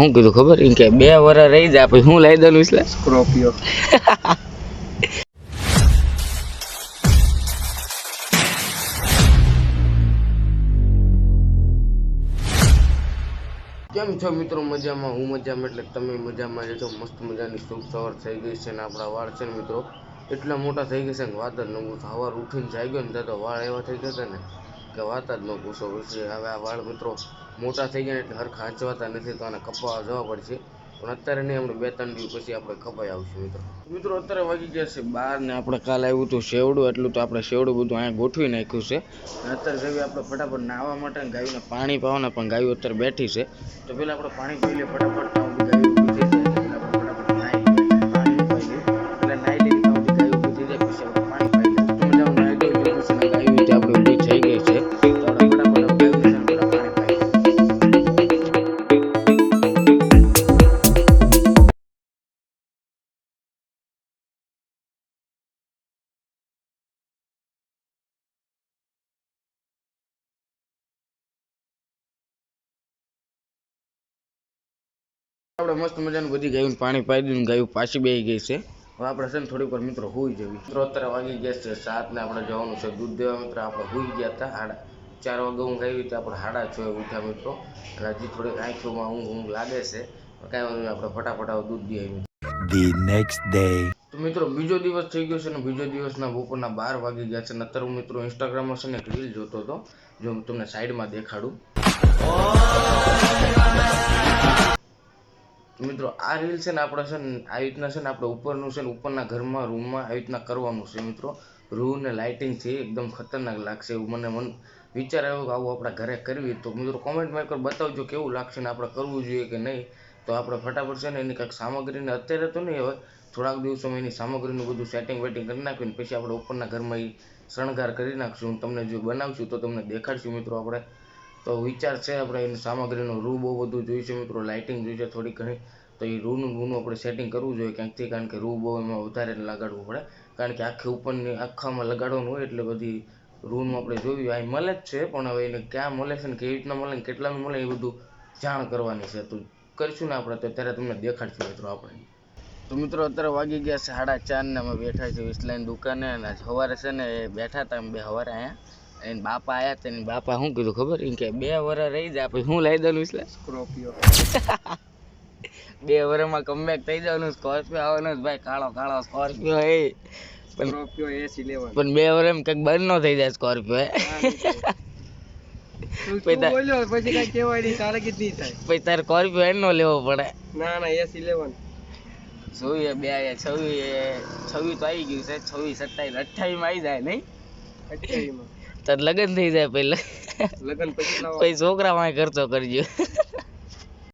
હું કીધું ખબર કે 2 વર્ષ રહી જાય પછી હું લઈ દઉં એટલે સ્કોર્પિયો. કેમ છો મિત્રો? મજામાં? હું મજામાં એટલે તમે મજામાં જજો. મસ્ત મજાની શુભ સવાર થઈ ગઈ છે ને આપણા વાળ છે ને મિત્રો એટલા મોટા થઈ ગયા છે ને વાત જ ન પૂછો. સવાર ઉઠીને જાગ્યો ને તો વાળ એવા થઈ ગયા હતા ને કે વાત જ ન પૂછો. પછી હવે આ વાળ મિત્રો મોટા થઈ ગયા એટલે હરખા હાંચવાતા નથી તો આને કપાવવા જવા પડશે. પણ અત્યારે નહીં, આપણે 2-3 દિવસ પછી આપણે કપાઈ આવશું મિત્રો. અત્યારે વાગી ગયા છે 12 ને આપણે કાલ આવ્યું હતું શેવડું, એટલું તો આપણે શેવડું બધું અહીંયા ગોઠવી નાખ્યું છે. અને અત્યારે જઈએ આપણે ફટાફટ નાહવા માટે ને ગાયોને પાણી પાવાના, પણ ગાયો અત્યારે બેઠી છે તો પેલા આપણે પાણી પી લઈએ ફટાફટ. ગાયો ઊભી થઈ જાય એટલે આપણે ફટાફટ નાહી પાણી પાઈ લઈએ. એટલે નાહી લઈએ ત્યાં સુધી ગાયો ઊભી થઈ જાય પછી આપણે પાણી પાઈ લઈએ. તમે જાઓ નાહી દો એટલે પછી ગાયો આપણે ઊભી થઈ ગઈ છે તો આપણે ફટાફટ ગાયો છે પેલા પાણી પાઈ લઈએ. આપણે મસ્ત મજાનું બધી ગાયું પાણી પાઈ દીધું, ગાયું પાછી બેસી ગઈ છે. હવે આપણે છે ને થોડીક વાર મિત્રો હોઈ જવી. મિત્રો અત્યારે વાગી ગયા છે 7 ને આપણે જવાનું છે દૂધ દેવા. મિત્રો આપણે હોઈ ગયા હતા 4 વાગે ઊંઘ આવી હતી, આપણે 6:30 ઉઠ્યા મિત્રો. અને હજી થોડીક આંખોમાં ઊંઘ લાગે છે, કાંઈ વાંધો નહીં, આપણે ફટાફટ દૂધ દઈ આવી. The next day. તો મિત્રો બીજો દિવસ થઈ ગયો છે ને બીજો દિવસના બપોરના 12 વાગી ગયા છે. નતર હું મિત્રો ઇન્સ્ટાગ્રામમાં છે ને એક રીલ જોતો હતો, જો હું તમને સાઈડમાં દેખાડું. મિત્રો આ રીલ છે ને આપણે છે ને આવી રીતના છે ને આપણે ઉપરનું છે ને ઉપરના ઘરમાં રૂમમાં આવી રીતના કરવાનું છે મિત્રો. રૂમ ને લાઇટિંગ છે એકદમ ખતરનાક લાગશે એવું મને વિચાર આવ્યો કે આવું આપણા ઘરે કરવી. તો મિત્રો કોમેન્ટમાં એકવાર બતાવજો કેવું લાગશે ને આપણે કરવું જોઈએ કે નહીં. તો આપણે ફટાફટ છે ને એની કંઈક સામગ્રીને અત્યારે તો નહીં, હવે થોડાક દિવસોમાં એની સામગ્રીનું બધું સેટિંગ વેટિંગ કરી નાખ્યું પછી આપણે ઉપરના ઘરમાં એ શણગાર કરી નાખશું. તમને જો બનાવશું તો તમને દેખાડશું મિત્રો આપણે. તો વિચાર છે આપણે એની સામગ્રીનો રૂ બહુ બધું જોઈશે મિત્રો, લાઇટિંગ જોઈશે થોડી ઘણી. તો એ રૂનું આપણે સેટિંગ કરવું જોઈએ ક્યાંકથી, કારણ કે રૂ બહુ એમાં વધારે લગાડવું પડે, કારણ કે આખી ઉપરની આખામાં લગાડવાનું હોય એટલે બધી રૂનું આપણે જોયું. આ મળે જ છે પણ હવે એને ક્યાં મળે છે ને કેવી રીતના મળે ને કેટલાનું મળે એ બધું જાણ કરવાની છે. તો કરીશું ને આપણે તો ત્યારે તમને દેખાડશું મિત્રો આપણે. તો મિત્રો અત્યારે વાગી ગયા છે 4:30 ને અમે બેઠા છીએ વિસલાઈન દુકાને. અને સવારે છે ને બેઠા હતા અમે બે સવારે અહીંયા. એને બાપા આવ્યા હતા ને બાપા શું કીધું ખબર કે 2 વર્ષ રહી જાય પછી હું લઈ દઉં એટલે સ્કોર્પિયો. 2 વર્ષમાં કમબેક થઈ જવાનું. સ્કોર્પિયો આવવાનો ભાઈ, કાળો સ્કોર્પિયો એ સ્કોર્પિયો S11. પણ 2 વર્ષ એમ કંઈક બંધ ન થઈ જાય સ્કોર્પિયો તું બોલ્યો પછી કઈ કહેવાય નહીં, તારે કેટલી થાય પછી તારે સ્કોર્પિયો એનો લેવો પડે. ના S11 જોઈએ 26 તો આવી ગયું છે. 26, 27, 28 આવી જાય નહીં? 28 માં તાર લગ્ન થઈ જાય પહેલા લગન પછી પછી છોકરા માં ખર્ચો કરજો.